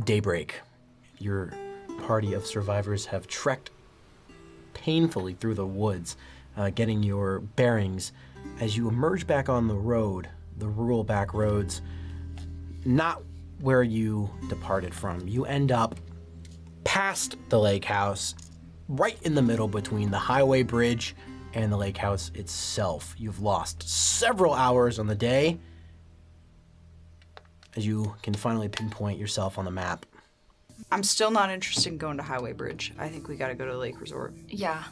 daybreak. Your party of survivors have trekked painfully through the woods, getting your bearings. As you emerge back on the road, the rural back roads, not where you departed from. You end up past the lake house, right in the middle between the highway bridge and the lake house itself. You've lost several hours on the day as you can finally pinpoint yourself on the map. I'm still not interested in going to Highway Bridge. I think we gotta go to the Lake Resort. Yeah,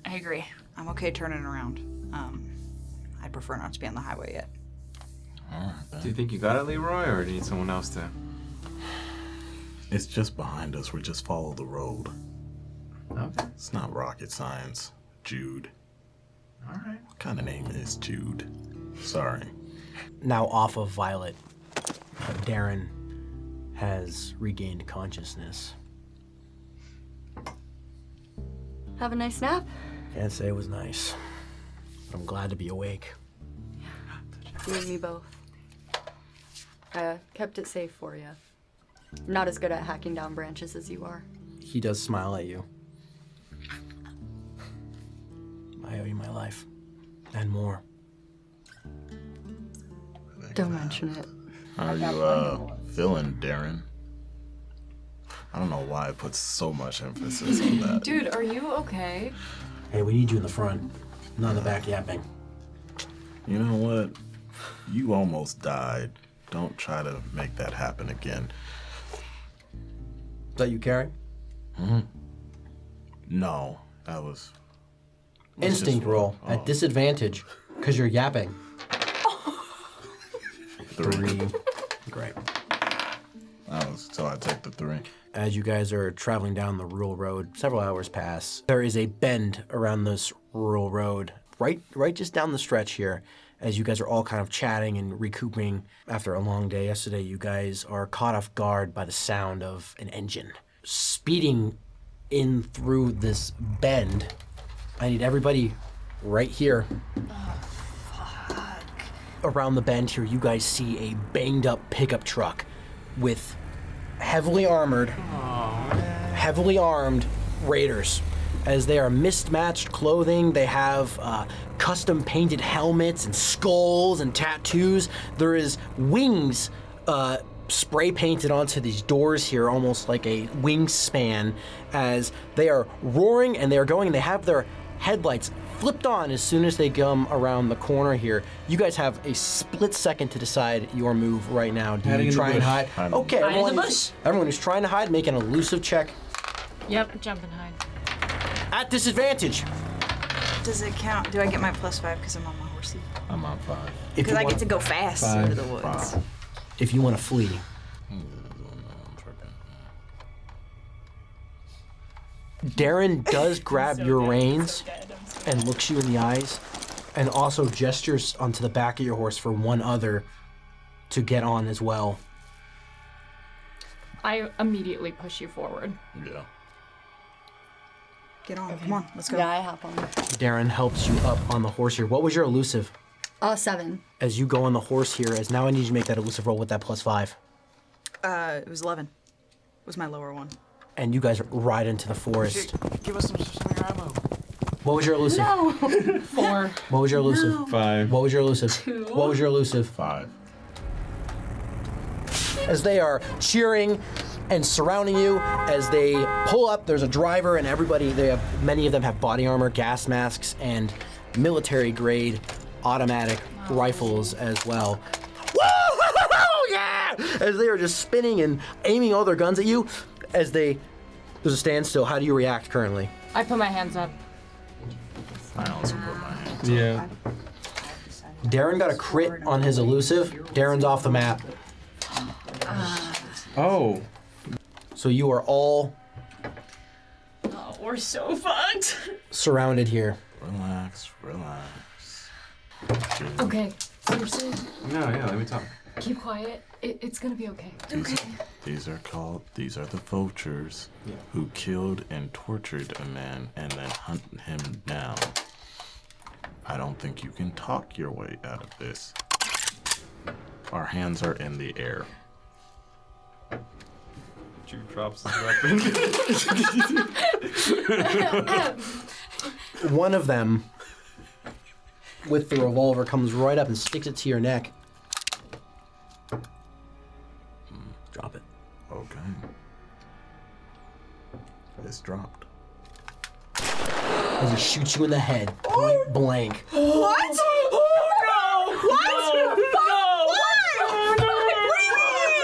I agree. I'm okay turning around. I'd prefer not to be on the highway yet. Do you think you got it, Leroy, or do you need someone else to? It's just behind us. We just follow the road. Okay. It's not rocket science. Jude. All right. What kind of name is Jude? Sorry. Now off of Violet, Darren has regained consciousness. Have a nice nap. Can't say it was nice, but I'm glad to be awake. You and me both. I kept it safe for you. I'm not as good at hacking down branches as you are. He does smile at you. I owe you my life, and more. Don't mention it. How are you feeling, Darren? I don't know why I put so much emphasis on that. Dude, are you okay? Hey, we need you in the front, not in the back yapping. You know what? You almost died. Don't try to make that happen again. Is that you, Carrie? No, that was... Instinct roll at disadvantage, because you're yapping. 3. Great. So I take the 3. As you guys are traveling down the rural road, several hours pass. There is a bend around this rural road, right just down the stretch here. As you guys are all kind of chatting and recouping after a long day yesterday, you guys are caught off guard by the sound of an engine speeding in through this bend. I need everybody right here. Around the bend here, you guys see a banged up pickup truck with heavily armed raiders. As they are mismatched clothing, they have custom painted helmets and skulls and tattoos. There is wings spray painted onto these doors here, almost like a wingspan, as they are roaring and they are going, and they have their headlights flipped on as soon as they come around the corner here. You guys have a split second to decide your move right now. Do you try and hide? Okay, everyone who's trying to hide, make an elusive check Yep, jump and hide. at disadvantage. Does it count? Do I get my +5 because I'm on my horsey? I'm on 5. Because I get to go fast into the woods. 5. If you want to flee. Darren does grab your reins and looks you in the eyes and also gestures onto the back of your horse for one other to get on as well. I immediately push you forward. Yeah. Get on, come on, let's go. Yeah, I hop on. Darren helps you up on the horse here. What was your elusive? 7. As you go on the horse here, as now I need you to make that elusive roll with that +5. It was 11. Was my lower one. And you guys ride into the forest. Give us some ammo. What was your elusive? No! 4. What was your elusive? 5. What was your elusive? 2. What was your elusive? 5. As they are cheering and surrounding you, as they pull up, there's a driver and everybody, many of them have body armor, gas masks, and military grade automatic rifles as well. Woo! Yeah! As they are just spinning and aiming all their guns at you, there's a standstill. How do you react currently? I put my hands up. I also put my hands Yeah. Darren got a crit on his elusive. Darren's off the map. Oh. So you are all Oh, we're so fucked. surrounded here. Relax. Okay, seriously, No, yeah, let me talk. keep quiet. It's gonna be okay. These are the vultures who killed and tortured a man and then hunt him down. I don't think you can talk your way out of this. Our hands are in the air. Jude drops his weapon. One of them, with the revolver, comes right up and sticks it to your neck. Drop it. Okay. It's dropped. As he shoots you in the head, point blank. What?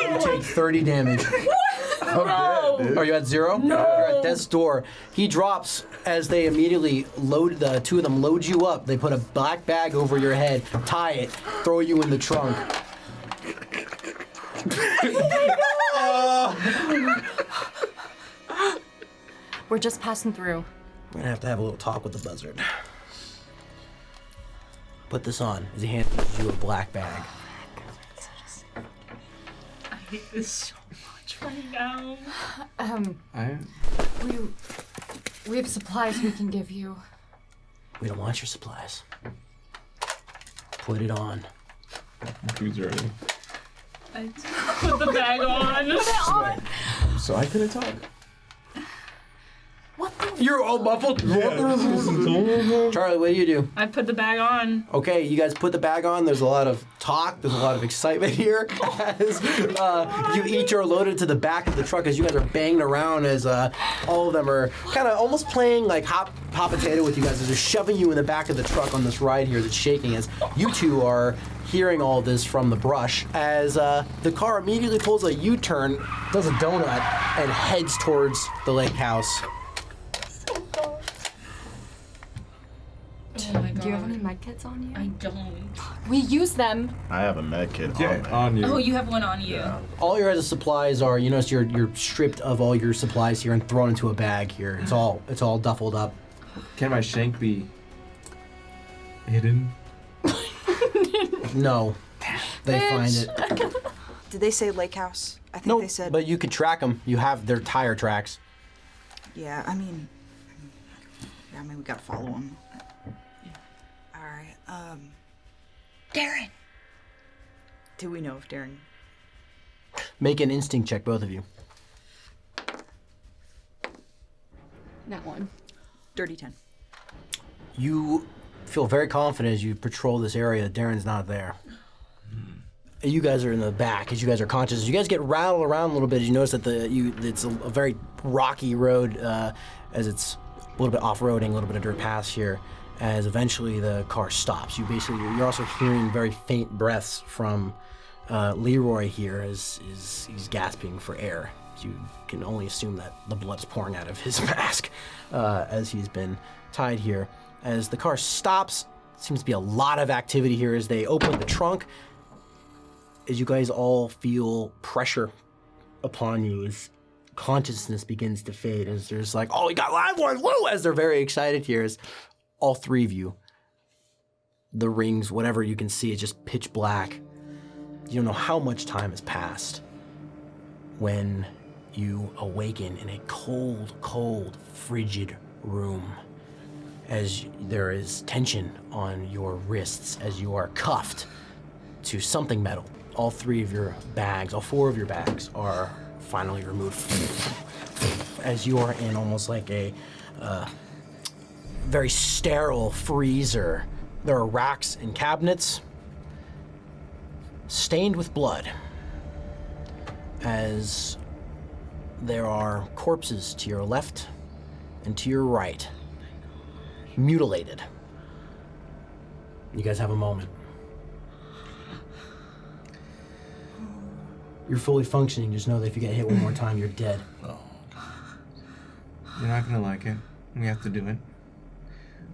You take 30 damage. I'm dead, dude. Are you at 0? No. You're at death's door. He drops as they immediately load, the two of them load you up. They put a black bag over your head, tie it, throw you in the trunk. We're just passing through. We're gonna have to have a little talk with the buzzard. Put this on as he hands you a black bag. I hate this so much right now. We have supplies we can give you. We don't want your supplies. Put it on. Jude's ready. I put the bag on. So I couldn't talk. You're all muffled. Charlie, what do you do? I put the bag on. Okay, you guys put the bag on. There's a lot of talk. There's a lot of excitement here as you each are loaded to the back of the truck as you guys are banging around as all of them are kind of almost playing like hot potato with you guys as they're shoving you in the back of the truck on this ride here that's shaking as you two are hearing all this from the brush as the car immediately pulls a U-turn, does a donut, and heads towards the lake house. Oh my god. Do you have any med kits on you? I don't. We use them. I have a med kit on Yeah, me. on you. Oh, you have one on you. All your guys' supplies are, you notice you're stripped of all your supplies here and thrown into a bag here. It's all duffled up. Can my shank be hidden? No, they find it. Did they say lake house? I think No, they said. but you could track them. You have their tire tracks. Yeah, I mean, we gotta follow them. All right. Darren. Do we know if Darren? Make an instinct check, both of you. That one. Dirty 10. You feel very confident as you patrol this area. Darren's not there. You guys are in the back as you guys are conscious. As you guys get rattled around a little bit, as you notice that it's a very rocky road as it's a little bit off-roading, a little bit of dirt paths here. As eventually the car stops, you're also hearing very faint breaths from Leroy here as he's gasping for air. You can only assume that the blood's pouring out of his mask as he's been tied here. As the car stops, seems to be a lot of activity here as they open the trunk. As you guys all feel pressure upon you as consciousness begins to fade, as there's like, oh, we got live ones, woo! As they're very excited here, as all three of you, the rings, whatever you can see, is just pitch black. You don't know how much time has passed when you awaken in a cold, cold, frigid room as there is tension on your wrists as you are cuffed to something metal. All three of your bags, all four of your bags are finally removed as you are in almost like a very sterile freezer. There are racks and cabinets stained with blood as there are corpses to your left and to your right, mutilated. You guys have a moment. You're fully functioning, just know that if you get hit one more time, you're dead. You're not gonna like it. We have to do it.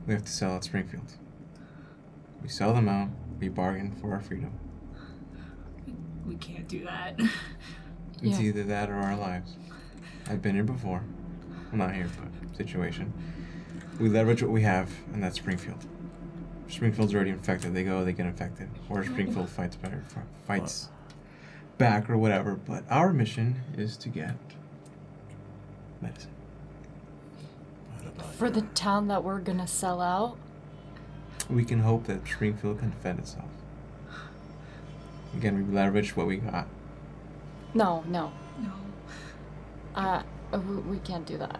We have to sell at Springfield. We sell them out, we bargain for our freedom. We can't do that. It's Yeah. either that or our lives. I've been here before. Well, not here, but situation. We leverage what we have, and that's Springfield. Springfield's already infected. They go, they get infected. Or Springfield fights back or whatever. But our mission is to get medicine. For the town that we're gonna sell out? We can hope that Springfield can defend itself. Again, we leverage what we got. No. No. We can't do that.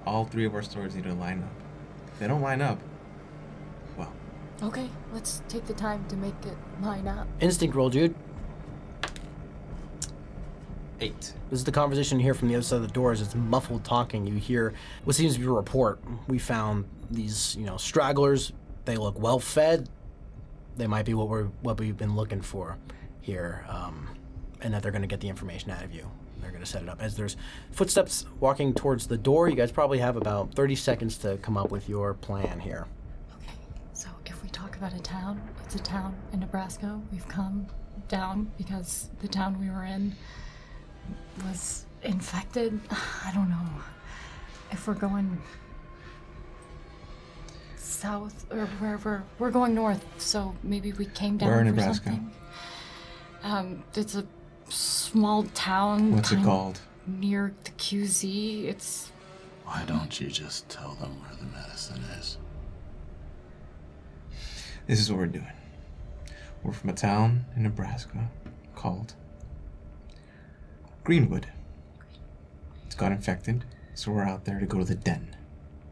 All 3 of our stories need to line up. If they don't line up, well, Okay, let's take the time to make it line up. Instinct roll, Jude. 8. This is the conversation you hear from the other side of the doors. It's muffled talking. You hear what seems to be a report. We found these, stragglers. They look well fed. They might be what we've been looking for here, and that they're going to get the information out of you. They're going to set it up. As there's footsteps walking towards the door, you guys probably have about 30 seconds to come up with your plan here. Okay, so if we talk about a town, it's a town in Nebraska. We've come down because the town we were in was infected. I don't know. If we're going south or wherever, we're going north, so maybe we came down Where in for Nebraska? something. It's a small town. What's it kind of called? Near the QZ. It's Why don't you just tell them where the medicine is? This is what we're doing. We're from a town in Nebraska called Greenwood. It's got infected, so we're out there to go to the den.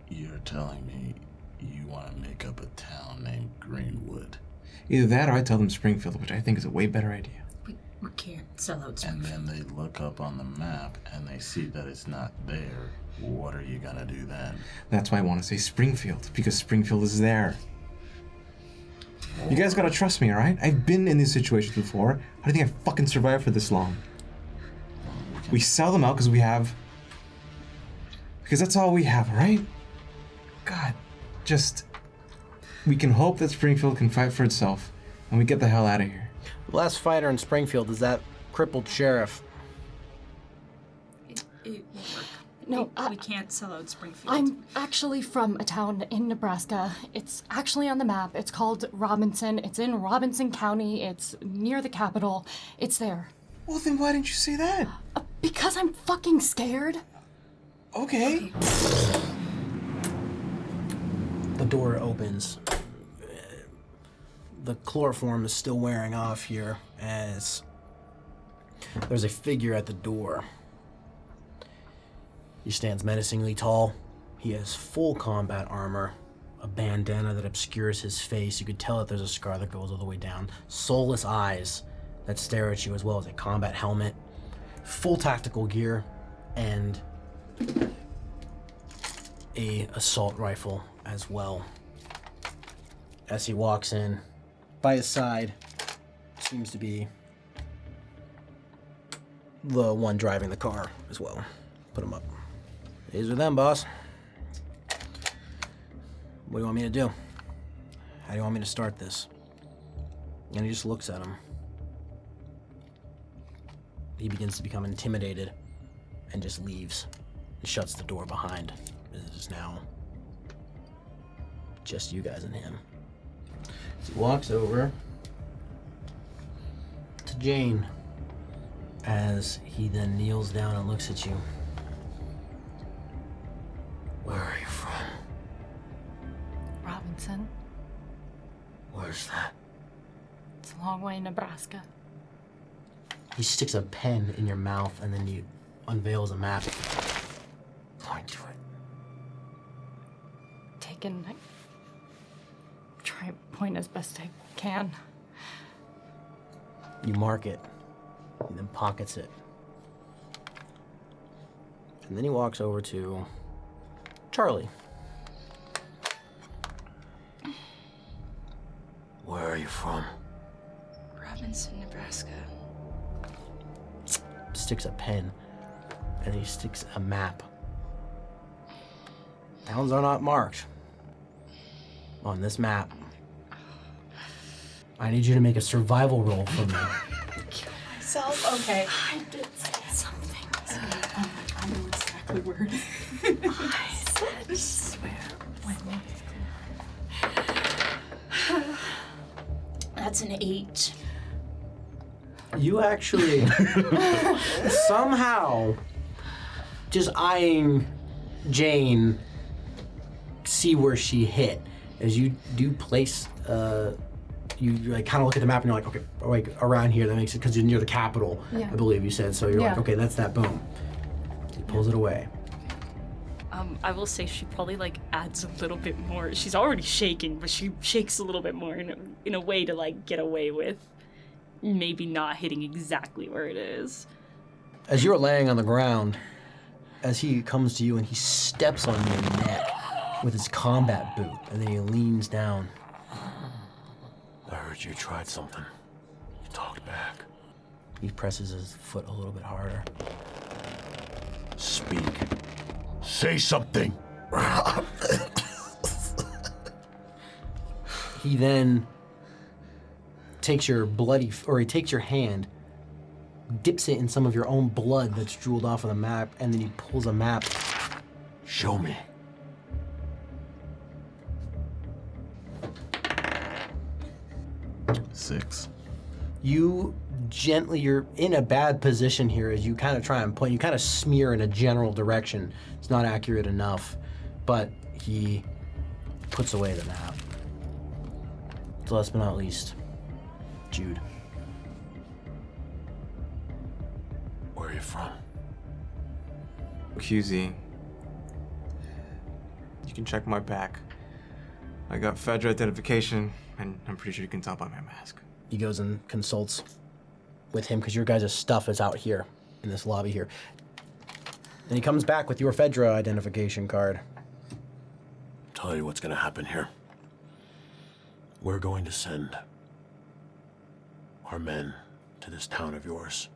You're telling me you want to make up a town named Greenwood, Either that or I tell them Springfield, which I think is a way better idea. We can't sell out and Springfield. then they look up on the map and they see that it's not there. What are you gonna do then? That's why I want to say Springfield, because Springfield is there. You guys gotta trust me, alright? I've been in these situations before. How do you think I fucking survived for this long? We sell them out because that's all we have, right? God, we can hope that Springfield can fight for itself, and we get the hell out of here. The last fighter in Springfield is that crippled sheriff. It won't work. no. We can't sell out Springfield. I'm actually from a town in Nebraska. It's actually on the map. It's called Robinson. It's in Robinson County. It's near the capital. It's there. Well, then why didn't you say that? Because I'm fucking scared. Okay. The door opens. The chloroform is still wearing off here as there's a figure at the door. He stands menacingly tall. He has full combat armor, a bandana that obscures his face. You could tell that there's a scar that goes all the way down. Soulless eyes that stare at you, as well as a combat helmet, full tactical gear, and a assault rifle as well. As he walks in, by his side seems to be the one driving the car as well. Put him up. These are them, boss. What do you want me to do? How do you want me to start this? And he just looks at him. He begins to become intimidated and just leaves and shuts the door behind. It is now just you guys and him. He walks over to Jane as he then kneels down and looks at you. Where are you from? Robinson. Where's that? It's a long way in Nebraska. He sticks a pen in your mouth and then he unveils a map. Point to it. Taken. I try and point as best I can. You mark it, and then pockets it. And then he walks over to Charlie. Where are you from? Robinson, Nebraska. Sticks a pen, and he sticks a map. Towns are not marked on this map. I need you to make a survival roll for me. Okay. I did say something. I know exactly where. I swear. That's an 8. You actually somehow just eyeing Jane see where she hit as you do place you like kind of look at the map and you're like, okay, like around here, that makes it because you're near the capital. Yeah. I believe you said, so you're like, Yeah. okay, that's that. Boom. pulls it away. I will say she probably like adds a little bit more. She's already shaking, but she shakes a little bit more in a way to like get away with maybe not hitting exactly where it is. As you're laying on the ground, as he comes to you and he steps on your neck with his combat boot, and then he leans down. I heard you tried something. You talked back. He presses his foot a little bit harder. Speak. Say something. He then takes your he takes your hand, dips it in some of your own blood that's drooled off of the map, and then he pulls a map. Show me. Six. You're in a bad position here as you kind of try and point, you kind of smear in a general direction. It's not accurate enough, but he puts away the map. Last but not least, Jude. Where are you from? QZ. You can check my back. I got Fedra identification, and I'm pretty sure you can tell by my mask. He goes and consults with him because your guys' stuff is out here in this lobby here. And he comes back with your Fedra identification card. Tell you what's gonna happen here. We're going to send our men to this town of yours.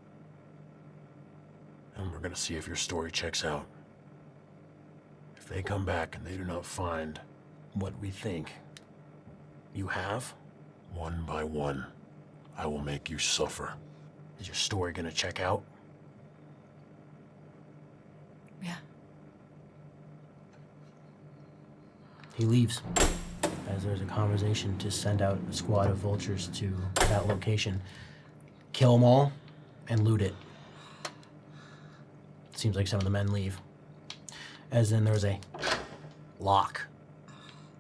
And we're gonna see if your story checks out. If they come back and they do not find what we think you have, one by one, I will make you suffer. Is your story gonna check out? Yeah. He leaves as there's a conversation to send out a squad of vultures to that location. Kill them all and loot it. Seems like some of the men leave. As then there's a lock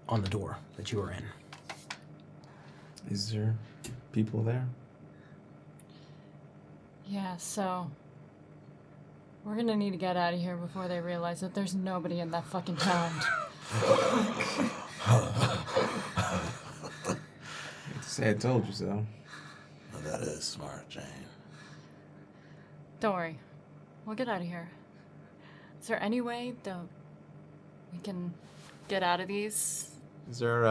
on the door that you are in. Is there people there? Yeah, so we're gonna need to get out of here before they realize that there's nobody in that fucking town. Say I told you so. Well, that is smart, Jane. Don't worry. We'll get out of here. Is there any way that we can get out of these? Is there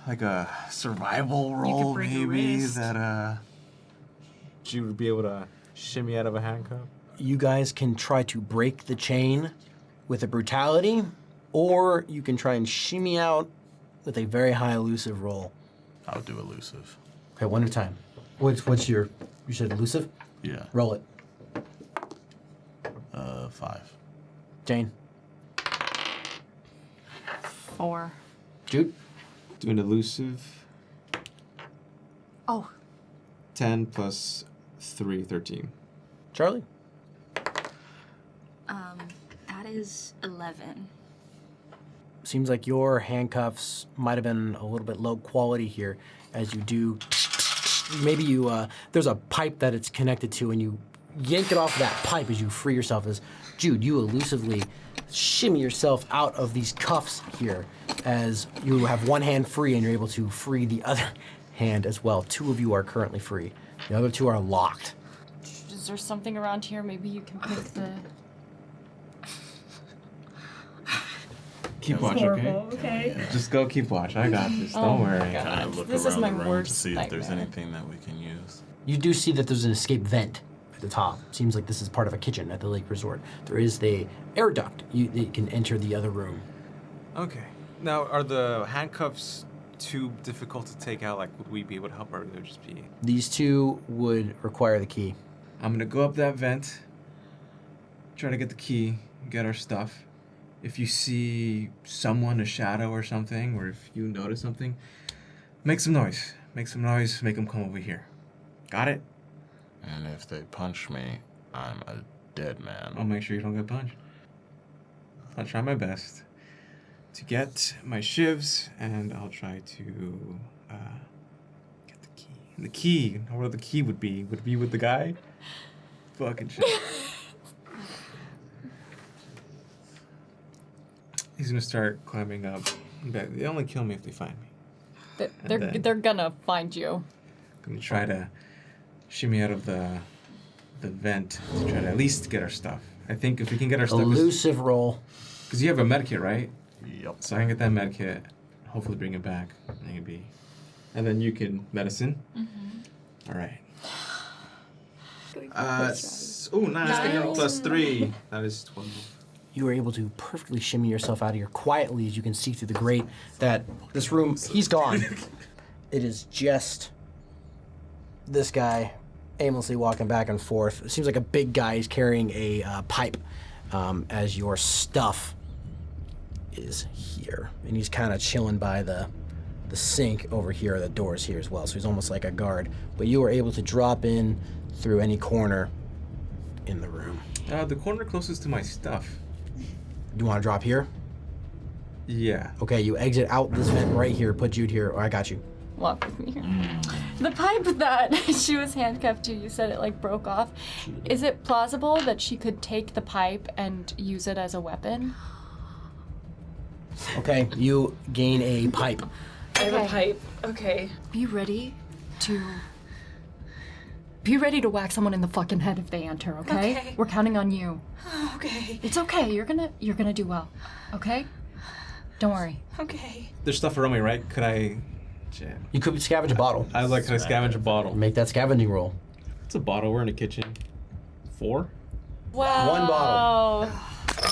like a survival roll break a maybe wrist. that you would be able to shimmy out of a handcuff? You guys can try to break the chain with a brutality, or you can try and shimmy out with a very high elusive roll. I'll do elusive. Okay, one at a time. What's your, you said elusive? Yeah. Roll it. 5. Jane. 4. Jude. Doing elusive. Oh. 10 plus 3, 13. Charlie. That is 11. Seems like your handcuffs might have been a little bit low quality here as you do. Maybe you, there's a pipe that it's connected to and you yank it off that pipe as you free yourself. As Jude, you elusively shimmy yourself out of these cuffs here as you have one hand free and you're able to free the other hand as well. 2 of you are currently free. The other 2 are locked. Is there something around here? Maybe you can pick the... Keep watch, Horrible, okay? okay? Just go keep watch. I got this. Oh Don't my worry. God. Can I look This is around my the room to worst see if there's nightmare. anything that we can use? You do see that there's an escape vent at the top. Seems like this is part of a kitchen at the lake resort. There is the air duct. You can enter the other room. Okay. Now, are the handcuffs too difficult to take out? Like, would we be able to help, or would there just be... These 2 would require the key. I'm gonna go up that vent, try to get the key, get our stuff. If you see someone, a shadow or something, or if you notice something, make some noise. Make some noise, make them come over here. Got it? And if they punch me, I'm a dead man. I'll make sure you don't get punched. I'll try my best to get my shivs, and I'll try to get the key. The key, I don't know where the key would be. Would it be with the guy? Fucking shit. He's gonna start climbing up. But they only kill me if they find me. They're gonna find you. Gonna try to shimmy out of the vent to try to at least get our stuff. I think if we can get our stuff. Elusive roll. Because you have a med kit, right? Yep. So I can get that med kit. Hopefully bring it back. Maybe. And then you can medicine. All right. Nice. Plus 3. That is 12. You were able to perfectly shimmy yourself out of here quietly as you can see through the grate that this room, he's gone. It is just this guy aimlessly walking back and forth. It seems like a big guy is carrying a pipe as your stuff is here. And he's kind of chilling by the sink over here, the doors here as well. So he's almost like a guard. But you were able to drop in through any corner in the room. The corner closest to my stuff. Do you want to drop here? Yeah. Okay, you exit out this vent right here, put Jude here. Oh, I got you. Walk with me here. The pipe that she was handcuffed to, you said it like broke off. Is it plausible that she could take the pipe and use it as a weapon? Okay, you gain a pipe. I have a pipe. Okay. Be ready to whack someone in the fucking head if they enter, okay? Okay. We're counting on you. Okay. It's okay. You're gonna do well. Okay? Don't worry. Okay. There's stuff around me, right? Could I jam? You could scavenge a bottle. Could I scavenge a bottle? Make that scavenging roll. It's a bottle. We're in a kitchen. 4? Wow. One bottle.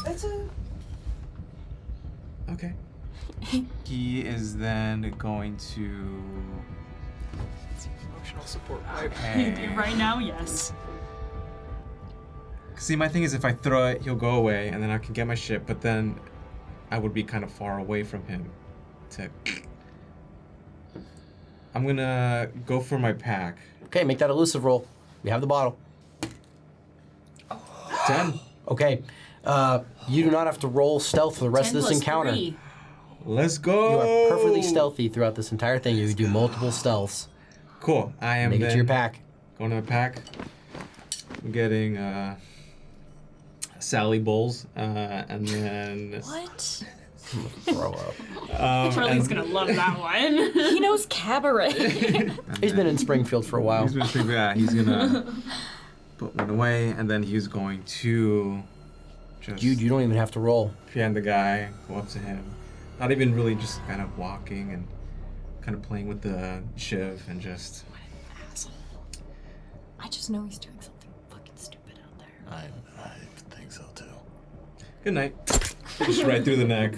That's a... Okay. He is then going to... Emotional support pipe. Okay. Right now, yes. See, my thing is if I throw it, he'll go away, and then I can get my shit, but then I would be kind of far away from him to... I'm gonna go for my pack. Okay, make that elusive roll. We have the bottle. 10. Okay. You do not have to roll stealth for the rest 10 of this plus encounter. 3. Let's go! You are perfectly stealthy throughout this entire thing. You do multiple stealths. Cool. I am Make it to then your pack. Going to my pack. I'm getting Sally Bowls, and then... What? Throw up. Charlie's gonna love that one. He knows cabaret. He's been in Springfield for a while. He's been pretty bad. He's gonna put one away, and then he's going to just Jude, you don't even have to roll. find the guy, go up to him. Not even really, just kind of walking and kind of playing with the shiv and just... I just know he's doing something fucking stupid out there. I think so too. Good night. Just right through the neck.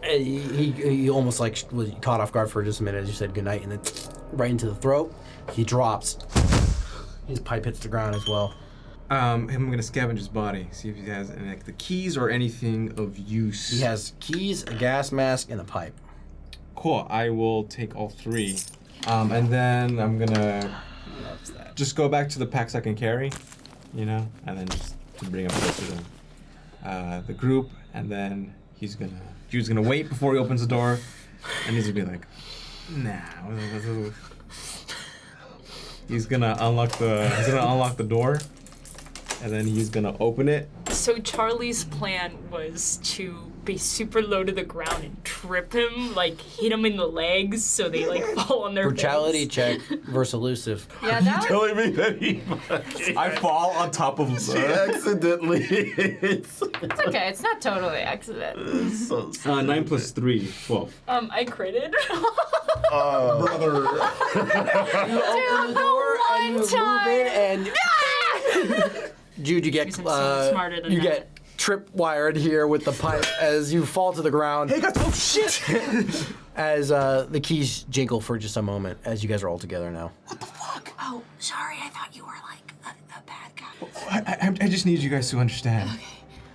He almost like was caught off guard for just a minute as you said goodnight, and then right into the throat. He drops. His pipe hits the ground as well. I'm gonna scavenge his body, see if he has any, like the keys or anything of use. He has keys, a gas mask, and a pipe. Cool. I will take all 3, and then I'm gonna just go back to the packs I can carry, and then just to bring him closer to the group, and then Jude's gonna wait before he opens the door, and he's gonna be like, nah. He's gonna unlock the door, and then he's gonna open it. So Charlie's plan was to be super low to the ground and trip him, like hit him in the legs so they like fall on their Brutality face. check versus elusive. Yeah, that was... Telling me that he I fall on top of accidentally hits. It's okay. It's not totally accident. 9 plus 3, 12. I critted. Brother. You open the door and you move in, and Jude, you get Because I'm so smarter than you that. get tripwired here with the pipe as you fall to the ground. Hey guys! Oh shit! As the keys jingle for just a moment, as you guys are all together now. Oh, sorry. I thought you were like a bad guy. I just need you guys to understand.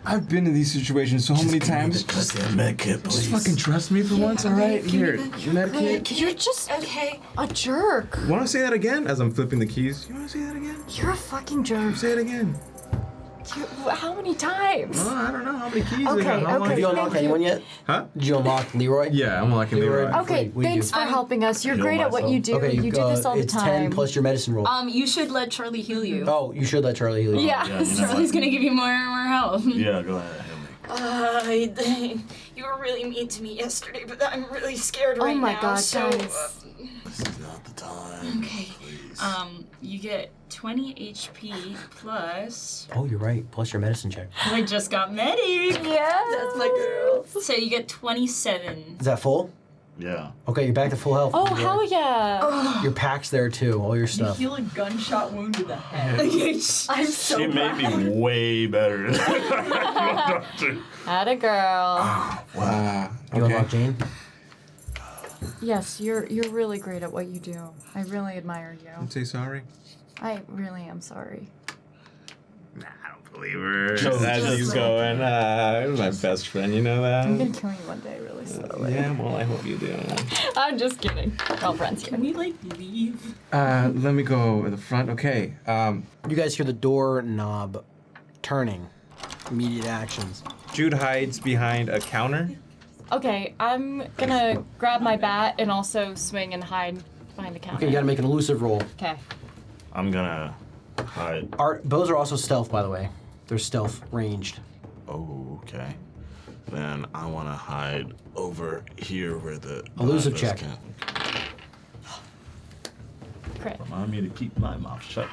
I've been in these situations so many times. Just get a med kit, please. Just fucking trust me for once, all right? Here, med kit. You're just a jerk. Want to say that again? As I'm flipping the keys. You want to say that again? You're a fucking jerk. Say it again. How many times? I don't know how many keys. Okay, I got. How long- Have you unlocked anyone yet? Huh? Did you unlock Leroy? Yeah, I'm unlocking Leroy. Okay, What do you thanks do? for helping us. You're Heal great at what you do. Okay, you do this all the it's time. 10 plus your medicine roll. You should let Charlie heal you. Oh, you should let Charlie heal you. Yeah. Yeah, you know Charlie's what? gonna give you more health. Yeah, go ahead. You were really mean to me yesterday, but I'm really scared right now. Oh my god, so, guys. This is not the time. Okay. Please. You get 20 HP plus. Oh, you're right. Plus your medicine check. I just got medic. Yeah. That's my girl. So you get 27. Is that full? Yeah. Okay, you're back to full health. Oh, hell yeah. Your pack's there too, all your stuff. Heal a gunshot wound to the head. I'm so She made me way better than doctor. Atta girl. Wow. You unlock Jane? Yes, you're really great at what you do. I really admire you. Say sorry. I really am sorry. Nah, I don't believe her. So as he's going, you're my best friend, you know I'm that? gonna kill you one day really slowly. Yeah, well, I hope you do. I'm just kidding. We're all friends here. Can we like leave? Let me go in the front. Okay. You guys hear the door knob turning. Immediate actions. Jude hides behind a counter. Okay, I'm gonna grab my bat and also swing and hide behind the counter. Okay, you gotta make an elusive roll. Okay. I'm gonna hide. Bows are also stealth, by the way. They're stealth ranged. Oh, okay. Then I want to hide over here where the Elusive others check. can. Crit. Remind me to keep my mouth shut.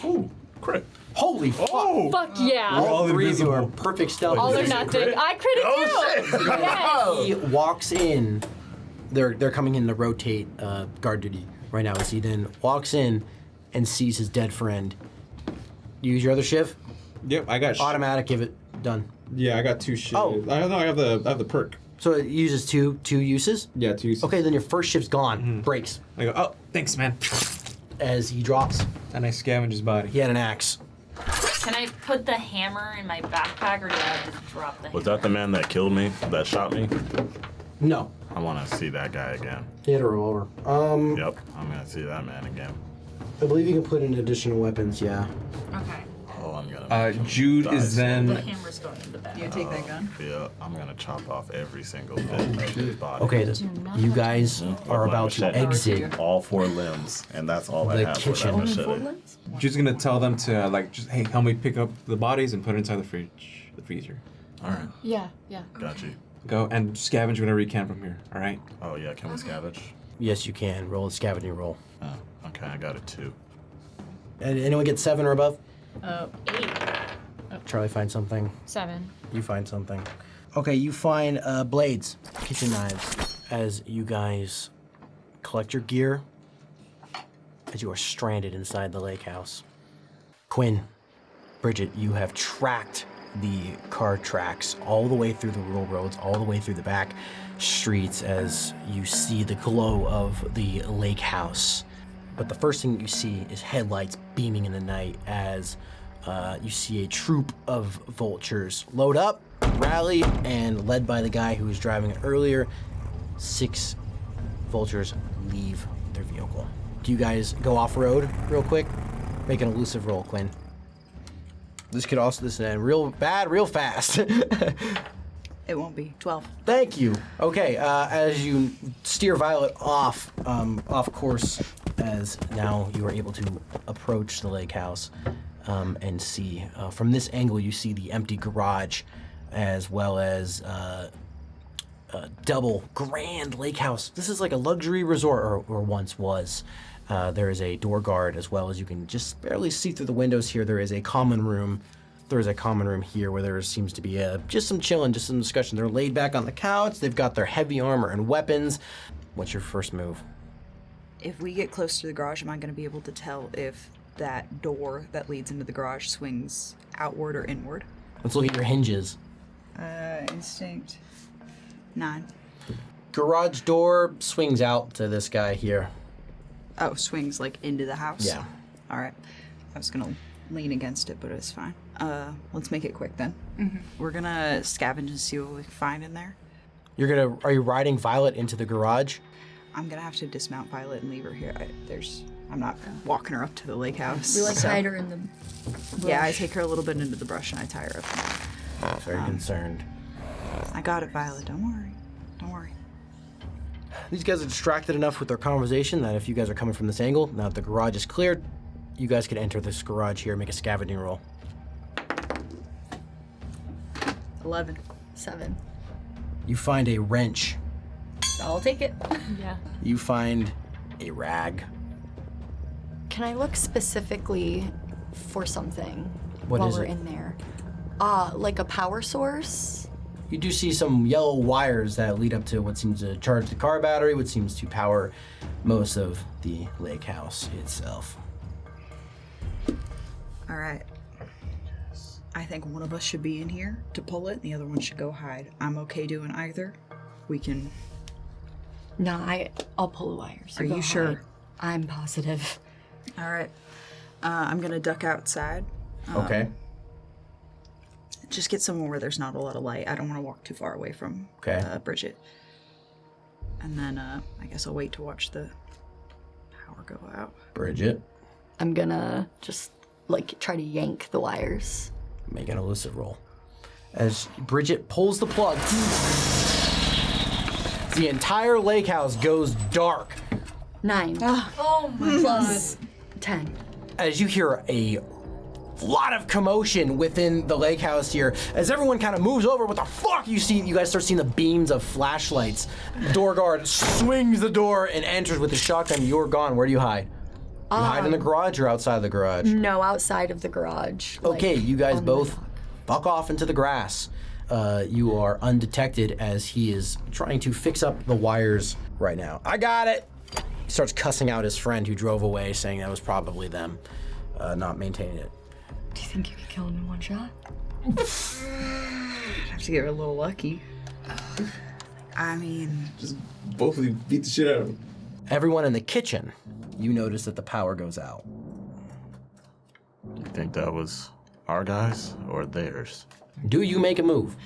Oh, crit. Holy fuck! Oh! Fuck yeah. All three of you are invisible. perfect stealth. All or Is it nothing. crit? I critted Oh, you. Yes. He walks in. They're coming in to rotate guard duty right now. As he then walks in and sees his dead friend. Use your other shiv. Yep, I got. Automatic. Give it done. Yeah, I got 2 shit. Oh. I don't know. I have the perk. So it uses two uses. Yeah, 2. Okay, then your first shift's gone. Breaks I go. Oh, thanks, man. as he drops. And I scavenge his body. He had an axe. Can I put the hammer in my backpack or do I have to drop the Was hammer? that the man that killed me? That shot me? No, I want to see that guy again. he had a revolver. Yep, I'm gonna see that man again. I believe you can put in additional weapons. Yeah. Okay. Oh, I'm gonna. make him Jude die is slow. then. The hammer's going in the back. You take that gun. Yeah, I'm gonna chop off every single bit of his body. Okay, not you have guys With are my about to machete. exit. All 4 limbs, and that's all I The have kitchen. for that machete. Jude's gonna tell them to just hey, help me pick up the bodies and put it inside the fridge, the freezer. All right, Yeah, yeah. got you. Go and scavenge whatever you can from here. All right. Oh yeah, can we scavenge? Yes, you can. Roll a scavenging roll. Oh, okay, I got a 2. And anyone get 7 or above? 8. Charlie find something. 7. You find something. Okay, you find blades, kitchen knives, as you guys collect your gear as you are stranded inside the lake house. Quinn, Bridget, you have tracked the car tracks all the way through the rural roads, all the way through the back streets as you see the glow of the lake house. But the first thing you see is headlights beaming in the night as you see a troop of vultures load up, rally, and led by the guy who was driving it earlier, 6 vultures leave their vehicle. Do you guys go off-road real quick? Make an elusive roll, Quinn. This could end real bad, real fast. It won't be. 12. Thank you. Okay, as you steer Violet off course, as now you are able to approach the lake house and see. From this angle, you see the empty garage, as well as a double grand lake house. This is like a luxury resort, or once was. There is a door guard, as well as you can just barely see through the windows here. There is a common room. There is a common room here where there seems to be just some chilling, just some discussion. They're laid back on the couch. They've got their heavy armor and weapons. What's your first move? If we get close to the garage, am I going to be able to tell if that door that leads into the garage swings outward or inward? Let's look at your hinges. Instinct. 9. Garage door swings out to this guy here. Oh, swings like into the house? Yeah. All right. I was going to lean against it, but it's fine. Let's make it quick then. We're going to scavenge and see what we can find in there. Are you riding Violet into the garage? I'm going to have to dismount Violet and leave her here. I'm not walking her up to the lake house. We like so- hide her in the. Yeah, I take her a little bit into the brush and I tie her up. Very concerned. I got it, Violet. Don't worry. Don't worry. These guys are distracted enough with their conversation that if you guys are coming from this angle, now that the garage is cleared, you guys could enter this garage here and make a scavenging roll. 11. 7. You find a wrench. I'll take it. Yeah. You find a rag. Can I look specifically for something What while is we're it? in there? Like a power source? You do see some yellow wires that lead up to what seems to charge the car battery, which seems to power most of the lake house itself. All right. I think one of us should be in here to pull it, and the other one should go hide. I'm okay doing either. We can. Nah, I'll pull the wires. Are you sure? I'm positive. All right. I'm gonna duck outside. Okay. Just get somewhere where there's not a lot of light. I don't want to walk too far away from Bridget. And then I guess I'll wait to watch the power go out. Bridget, I'm gonna just try to yank the wires. make an elusive roll. As Bridget pulls the plug, the entire lake house goes dark. 9. Oh my god. 10. As you hear a lot of commotion within the lake house here, as everyone kind of moves over, what the fuck? You guys start seeing the beams of flashlights. Door guard swings the door and enters with a shotgun. You're gone. Where do you hide? You hide in the garage or outside the garage? No, outside of the garage. Okay, you guys both buck off into the grass. You are undetected as he is trying to fix up the wires right now. I got it! He starts cussing out his friend who drove away, saying that was probably them not maintaining it. Do you think you could kill him in one shot? I have to get a little lucky. I mean, Just both of you beat the shit out of him. Everyone in the kitchen, you notice that the power goes out. You think that was our guys or theirs? Do you make a move?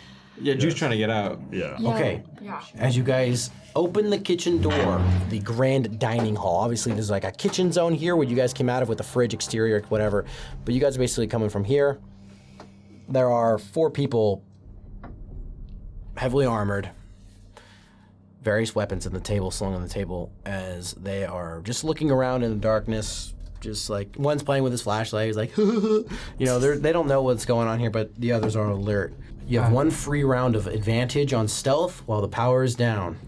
Yeah, Drew's trying to get out. Yeah. Okay. Yeah. As you guys open the kitchen door, the grand dining hall, obviously there's like a kitchen zone here where you guys came out of with the fridge exterior, whatever, but you guys are basically coming from here. There are 4 people heavily armored, various weapons on the table, slung on the table, as they are just looking around in the darkness, just like, one's playing with his flashlight, he's like, you know, they don't know what's going on here, but the others are alert. You have 1 free round of advantage on stealth while the power is down.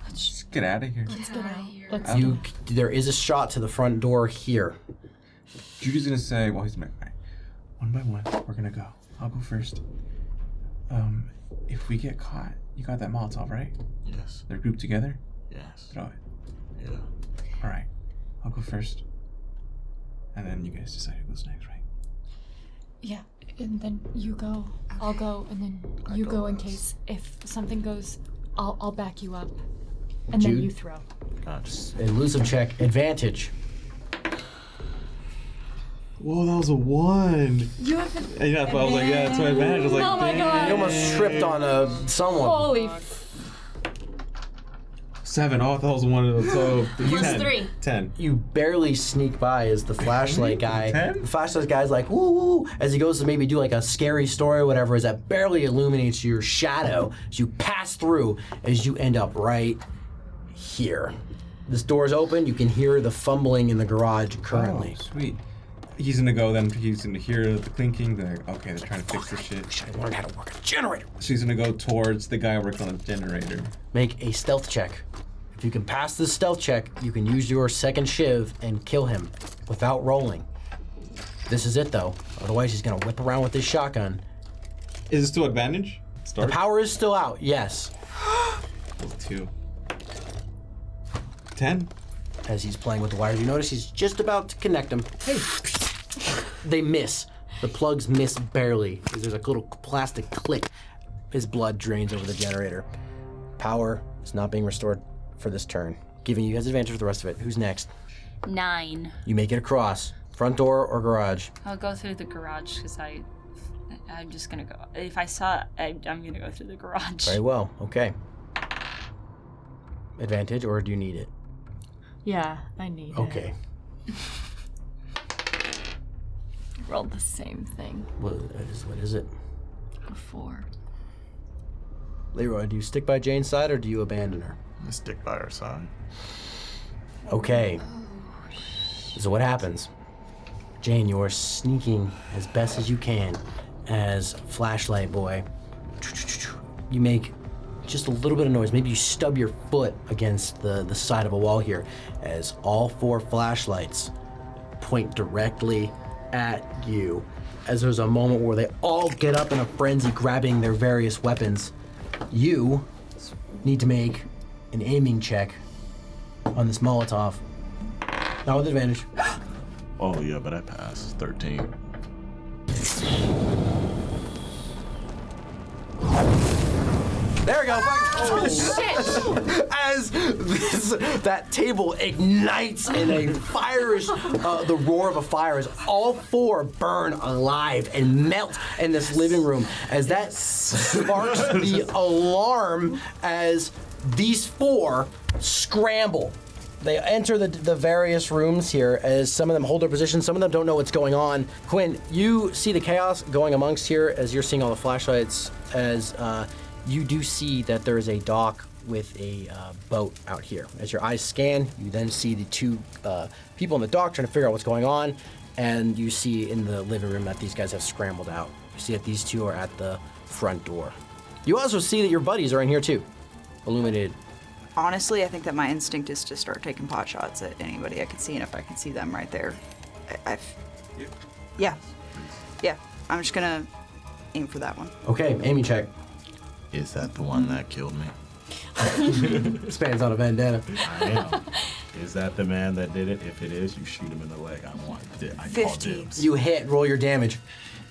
Let's get out of here. There is a shot to the front door here. Drew's gonna say, well, he's like, all right, one by one, we're gonna go. I'll go first. If we get caught, you got that Molotov, right? Yes. They're grouped together? Yes. Throw it. Yeah. All right, I'll go first. And then you guys decide who goes next, right? Yeah, and then you go, I'll go, and then you go in case if something goes, I'll back you up. And then Jude? you throw. Gotcha. Elusive check, advantage. Whoa, that was a 1. You have an And yeah, I was like, yeah, that's my advantage. I was like, Oh my god. You almost tripped on someone. Holy 7. Oh, I thought it was 1. So Plus 10. 3. 10. You barely sneak by as the flashlight guy. 10? The flashlight guy's like, woo, as he goes to maybe do like a scary story or whatever, as that barely illuminates your shadow as you pass through, as you end up right here. This door's open, you can hear the fumbling in the garage currently. Oh, sweet. He's gonna go then. He's gonna hear the clinking. They're like, okay, they're trying to fix this shit. Should have learned how to work a generator. So he's gonna go towards the guy working on the generator. Make a stealth check. If you can pass this stealth check, you can use your second shiv and kill him without rolling. This is it though. Otherwise he's gonna whip around with his shotgun. Is it still advantage? The Start. power is still out, yes. 2. 10. As he's playing with the wires, you notice he's just about to connect them. Hey. They miss. The plugs miss barely. There's a little plastic click. His blood drains over the generator. Power is not being restored for this turn, giving you guys advantage for the rest of it. Who's next? 9. You make it across. Front door or garage? I'll go through the garage because I'm just gonna go. If I saw it, I'm gonna go through the garage. Very well. Okay. Advantage, or do you need it? Yeah, I need Okay. it. Rolled the same thing What is it? before. Leroy, do you stick by Jane's side or do you abandon her? Let's stick by our side. Okay. So what happens? Jane, you're sneaking as best as you can as Flashlight Boy you make just a little bit of noise. Maybe you stub your foot against the side of a wall here as all 4 flashlights point directly at you. As there's a moment where they all get up in a frenzy, grabbing their various weapons. You need to make an aiming check on this Molotov. Not with advantage. Oh yeah, but I passed. 13. There we go. Oh shit! As that table ignites in a firish, the roar of a fire as all 4 burn alive and melt in this living room. As that sparks the alarm as these 4 scramble. They enter the various rooms here as some of them hold their position, some of them don't know what's going on. Quinn, you see the chaos going amongst here as you're seeing all the flashlights, as you do see that there is a dock with a boat out here. As your eyes scan, you then see the 2 people on the dock trying to figure out what's going on, and you see in the living room that these guys have scrambled out. You see that these 2 are at the front door. You also see that your buddies are in here too, illuminated. Honestly, I think that my instinct is to start taking pot shots at anybody I can see, and if I can see them right there, yeah, I'm just gonna aim for that one. Okay, aiming check. Is that the one that killed me? Spans on a bandana. I am. Is that the man that did it? If it is, you shoot him in the leg. I call 50. dibs. You hit, roll your damage.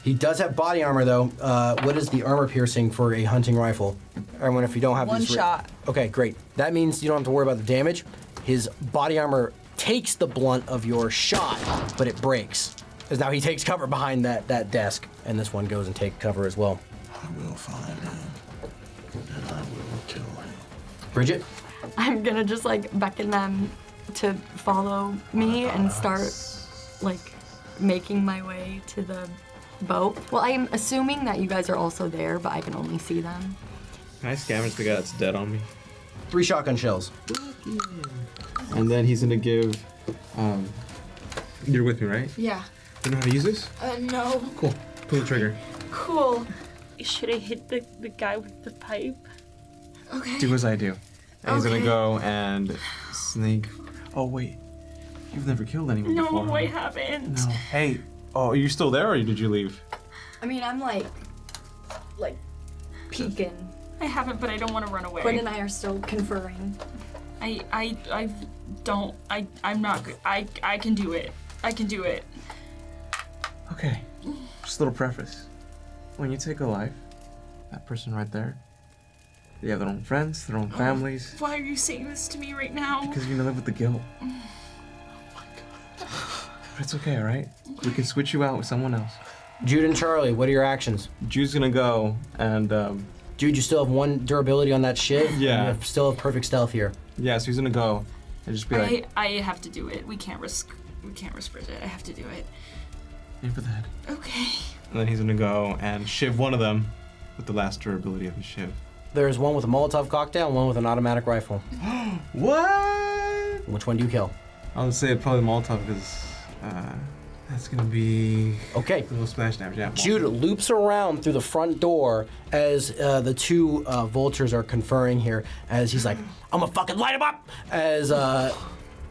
He does have body armor though. What is the armor piercing for a hunting rifle? Everyone, if you don't have One these shot. Okay, great. That means you don't have to worry about the damage. His body armor takes the blunt of your shot, but it breaks. As now he takes cover behind that desk, and this one goes and takes cover as well. I will find him, and I will kill him. Bridget? I'm gonna just like beckon them to follow me and start like making my way to the boat. Well, I'm assuming that you guys are also there, but I can only see them. Can I scavenge the guy that's dead on me? 3 shotgun shells. And then he's gonna give. You're with me, right? Yeah. You know how to use this? No. Cool. Pull the trigger. Cool. Should I hit the guy with the pipe? Okay. Do as I do. And he's gonna Okay. go and sneak. Oh wait, you've never killed anyone before. No, I huh? haven't. No. Hey. Oh, are you still there, or did you leave? I mean, I'm like peeking. I haven't, but I don't want to run away. Quinn and I are still conferring. I'm not good. I can do it. I can do it. Okay. Just a little preface. When you take a life, that person right there, they have their own friends, their own families. Why are you saying this to me right now? Because you're gonna live with the guilt. Oh my god. But it's okay, alright? We can switch you out with someone else. Jude and Charlie, what are your actions? Jude's gonna go and Jude, you still have 1 durability on that shit? Yeah. You still have perfect stealth here. yeah, so he's gonna go and just be like, I have to do it. We can't risk Bridget. I have to do it. aim for the head. Okay. And then he's gonna go and shiv one of them with the last durability of his shiv. There's one with a Molotov cocktail and one with an automatic rifle. What? Which one do you kill? I would say probably Molotov because that's gonna be Okay. a little splash damage. Yeah. Jude loops around through the front door as the 2 vultures are conferring here. As he's like, "I'm gonna fucking light him up!" As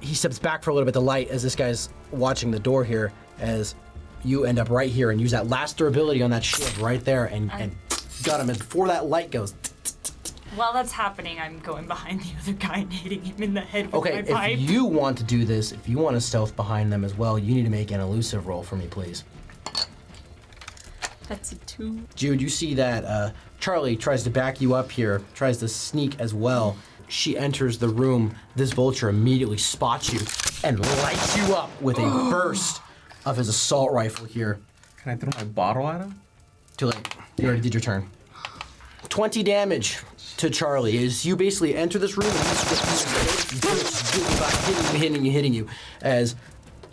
he steps back for a little bit to light. As this guy's watching the door here. As you end up right here and use that last durability on that shield right there and got him. And before that light goes. While that's happening, I'm going behind the other guy and hitting him in the head with Okay, my if pipe. you want to do this, if you want to stealth behind them as well, you need to make an elusive roll for me, please. That's a 2. Jude, you see that Charlie tries to back you up here, tries to sneak as well. She enters the room. This vulture immediately spots you and lights you up with a burst of his assault rifle here. Can I throw my bottle at him? Too late. You already did your turn. 20 damage to Charlie as you basically enter this room and he's hitting you as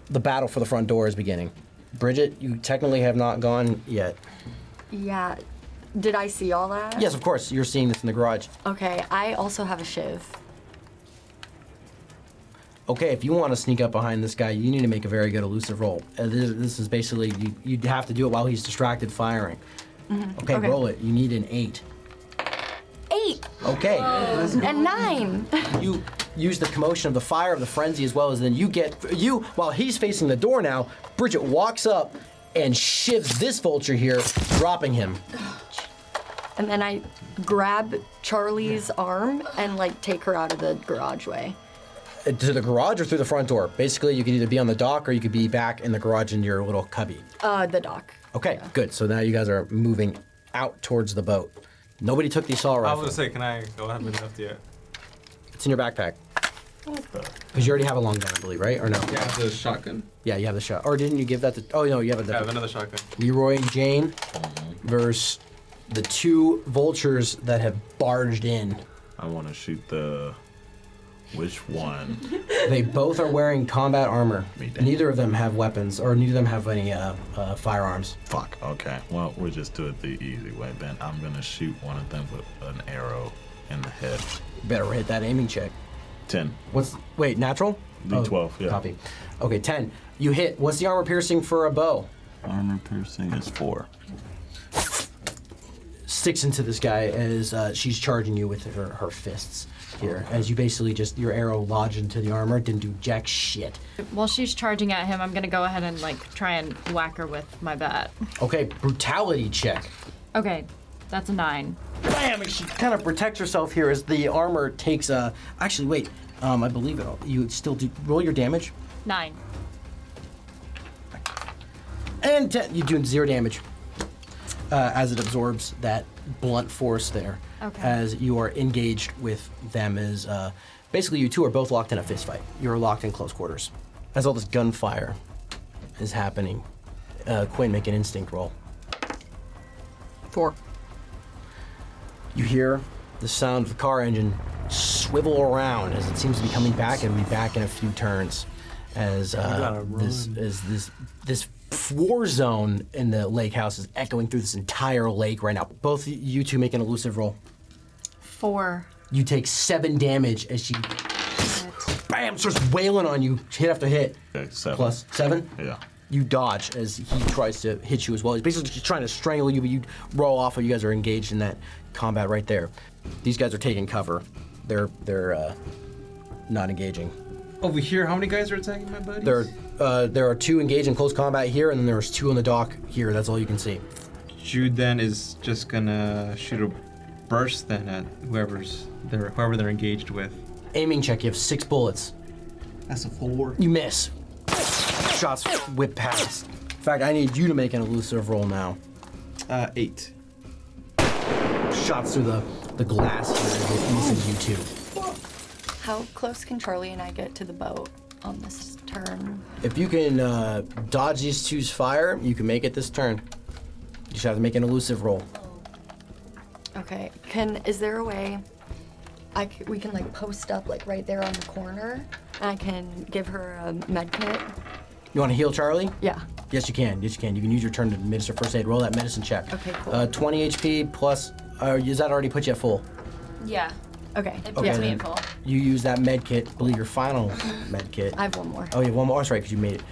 the battle for the front door is beginning. Bridget, you technically have not gone yet. Yeah. Did I see all that? Yes, of course. You're seeing this in the garage. Okay, I also have a shiv. Okay, if you want to sneak up behind this guy, you need to make a very good elusive roll. This is basically, you'd have to do it while he's distracted firing. Mm-hmm. Okay, roll it. You need an 8. 8. Okay. And 9. You use the commotion of the fire, of the frenzy, as well as then while he's facing the door now, Bridget walks up and shivs this vulture here, dropping him. And then I grab Charlie's arm and like take her out of the garage way. To the garage or through the front door? Basically, you could either be on the dock or you could be back in the garage in your little cubby. The dock. Okay, good. So now you guys are moving out towards the boat. Nobody took the assault I rifle. was gonna say, can I go? I haven't been left yet. It's in your backpack. Because you already have a long gun, I believe, right? Or no? Yeah, the shotgun. Yeah, you have the shot. Or didn't you give that to... Oh, no, you have I have another shotgun. Leroy and Jane versus the 2 vultures that have barged in. I want to shoot the... Which one? They both are wearing combat armor. Neither of them have weapons, or neither of them have any firearms. Fuck. Okay. Well, we'll just do it the easy way, Ben. I'm gonna shoot one of them with an arrow in the head. Better hit that aiming check. 10. Wait, natural? D12, yeah. Copy. Okay, 10. You hit. What's the armor piercing for a bow? Armor piercing is 4. Sticks into this guy as she's charging you with her fists here. As you basically just, your arrow lodged into the armor, didn't do jack shit. While she's charging at him, I'm gonna go ahead and like try and whack her with my bat. Okay, brutality check. Okay, that's a 9. Bam! And she kind of protects herself here as the armor takes a... Actually, wait. I believe it. You still do... Roll your damage. 9. And 10. You do 0 damage as it absorbs that blunt force there. Okay. As you are engaged with them as... basically, you two are both locked in a fist fight. You're locked in close quarters. As all this gunfire is happening, Quinn, make an instinct roll. 4. You hear the sound of the car engine swivel around as it seems to be coming back and be back in a few turns. As this war zone in the lake house is echoing through this entire lake right now. Both you two make an elusive roll. 4. You take 7 damage as she bam starts wailing on you, hit after hit. Okay, 7. Plus 7? Yeah. You dodge as he tries to hit you as well. He's basically just trying to strangle you, but you roll off, and you guys are engaged in that combat right there. These guys are taking cover. They're not engaging. Over here, how many guys are attacking my buddies? There are 2 engaged in close combat here, and then there's 2 on the dock here. That's all you can see. Jude then is just gonna shoot a burst then at whoever they're engaged with. Aiming check. You have 6 bullets. That's a 4. You miss. Shots whip past. In fact, I need you to make an elusive roll now. 8. Shots through the glass here with missing you two. How close can Charlie and I get to the boat on this turn? If you can dodge these two's fire, you can make it this turn. You just have to make an elusive roll. Okay. Is there a way we can like post up like right there on the corner, and I can give her a med kit? You want to heal Charlie? Yeah. Yes, you can. Yes, you can. You can use your turn to administer first aid. Roll that medicine check. Okay, cool. 20 HP plus. Does that already put you at full? Yeah. Okay. It puts me in full. You use that med kit. I believe your final med kit. I have 1 more. Oh, you have 1 more. That's right, because you made it.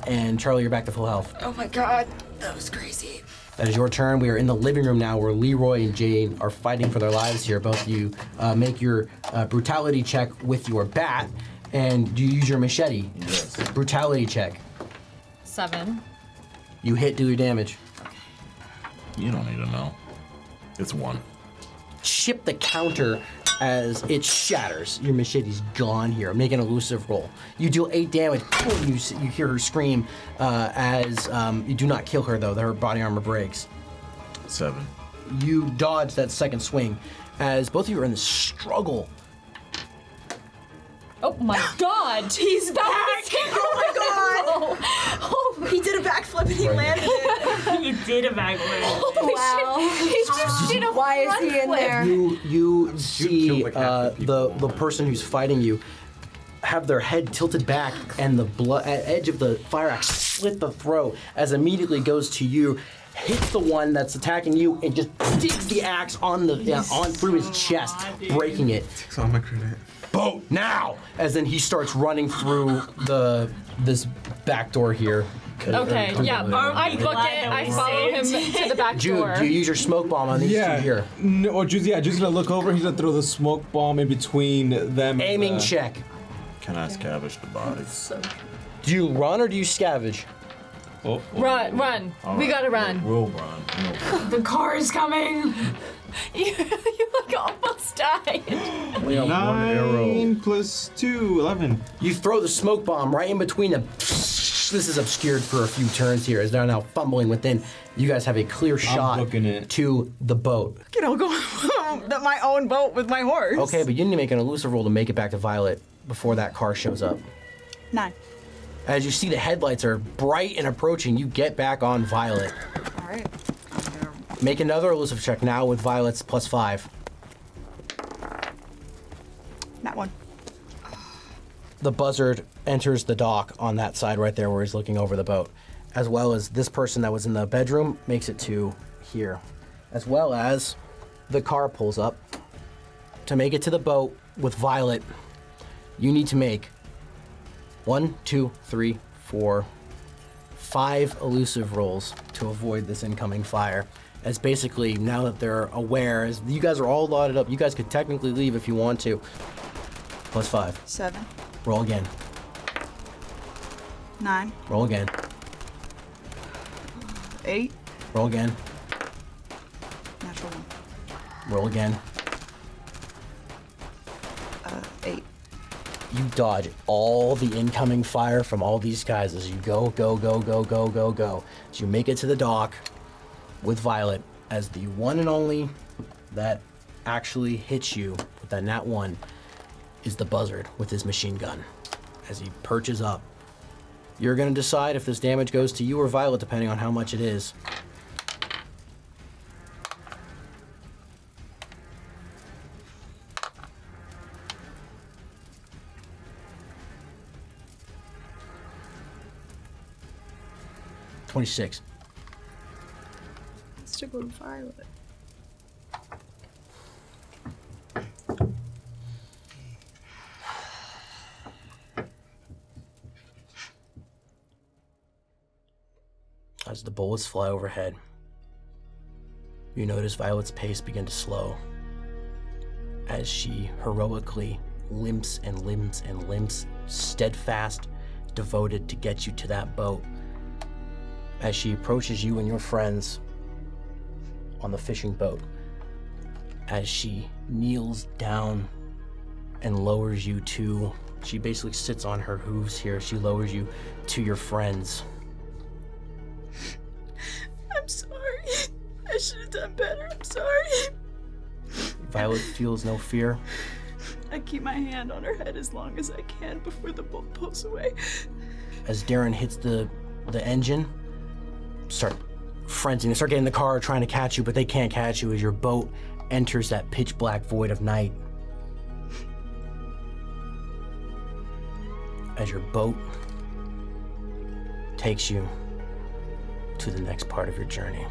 And Charlie, you're back to full health. Oh my god, that was crazy. That is your turn. We are in the living room now where Leroy and Jane are fighting for their lives here. Both of you make your brutality check with your bat. And do you use your machete? Yes. Brutality check. 7. You hit, do your damage. You don't need to know. It's 1. Chip the counter as it shatters. Your machete's gone here. Make an elusive roll. You deal 8 damage. Boom, you hear her scream as you do not kill her, though. Her body armor breaks. 7. You dodge that second swing as both of you are in this struggle. Oh my god! He's back! Oh my god! Oh, he did a backflip and he landed it. You did a backflip. Wow. He just did a Why is he in there? You see the person who's fighting you have their head tilted back and the edge of the fire axe slit the throat as immediately goes to you, hits the one that's attacking you, and just digs the axe on through his chest, breaking it. Takes all my credit. Boat now! As then he starts running through this back door here. Okay, yeah. I book it. I follow him to the back door. Jude, do you use your smoke bomb on these two here? No, or Jude's gonna look over. He's gonna throw the smoke bomb in between them. Aiming check. Can I scavenge the body? Do you run or do you scavenge? Oh, Run. We gotta run. We'll run. The car is coming. You like almost died. 9 plus 2, 11. You throw the smoke bomb right in between them. This is obscured for a few turns here as they're now fumbling within. You guys have a clear shot to the boat. I'll go on my own boat with my horse. Okay, but you need to make an elusive roll to make it back to Violet before that car shows up. 9. As you see the headlights are bright and approaching, you get back on Violet. All right. Make another elusive check now with Violet's +5. That one. The buzzard enters the dock on that side right there where he's looking over the boat, as well as this person that was in the bedroom makes it to here, as well as the car pulls up. To make it to the boat with Violet, you need to make 1, 2, 3, 4, 5 elusive rolls to avoid this incoming fire. As basically, now that they're aware, as you guys are all loaded up, you guys could technically leave if you want to. +5. 7. Roll again. 9. Roll again. 8. Roll again. Natural 1. Roll again. 8. You dodge all the incoming fire from all these guys as you go. As you make it to the dock with Violet, as the one and only that actually hits you with that nat 1 is the buzzard with his machine gun. As he perches up, you're gonna decide if this damage goes to you or Violet, depending on how much it is. $26. Let's go to Violet. As the bullets fly overhead, you notice Violet's pace begin to slow as she heroically limps and limps and limps, steadfast, devoted to get you to that boat. As she approaches you and your friends on the fishing boat, as she kneels down and lowers you to, she basically sits on her hooves here, she lowers you to your friends. I'm sorry. I should have done better. I'm sorry. Violet feels no fear. I keep my hand on her head as long as I can before the boat pulls away. As Darren hits the engine, start frenziing. They start getting in the car trying to catch you, but they can't catch you as your boat enters that pitch black void of night. As your boat takes you to the next part of your journey.